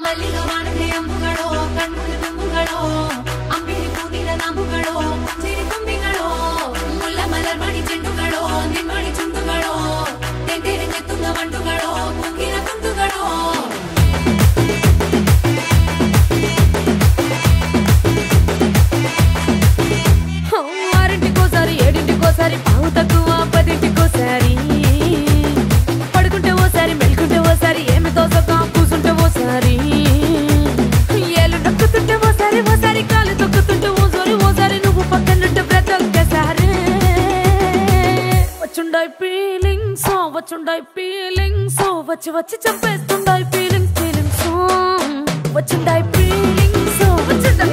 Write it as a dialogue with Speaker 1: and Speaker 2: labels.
Speaker 1: ಮಲ್ಲಿಗ ವಾಣದೆ ಅಂಬುಗಳೋ ಕಣ್ಮುಡಿ ತುಂಬುಗಳೋ ಅಂಬಿಳಿ ಪೂನಿನ ನಾಂಬುಗಳೋ ಸಿರಿ ತುಂಬಿಗಳೋ ಮುಲ್ಲ ಮಲರ್ ಮಣಿ ಚೆಂಡುಗಳೋ ನಿಮ್ಮಣಿ ಚುಂಡುಗಳೋ ತೆಂಟೆರೆ ತುಂಗ ಮಂಡುಗಳೋ ಮುಗಿನ ತುಂಡುಗಳೋ ఆరింటికోసారి ఏడింటికోసారి పావు తక్కువ పదింటికోసారి పడుకుంటే ఓసారి మెలుకుంటే ఓసారి ఏమి తోసక కూసుంటే ఓసారి ఏలు నొక్కుతుంటే ఓసారి ఓసారి కాలు తొక్కుతుంటే ఓసారి నువ్వు పక్కనుంటే ప్రతి ఒక్కసారి వచ్చుండాయి ఫీలింగ్స్ వచ్చి వచ్చి చంపేస్తుండాయి ఫీలింగ్స్ వచ్చుండాయి ఫీలింగ్స్ వచ్చుండాయి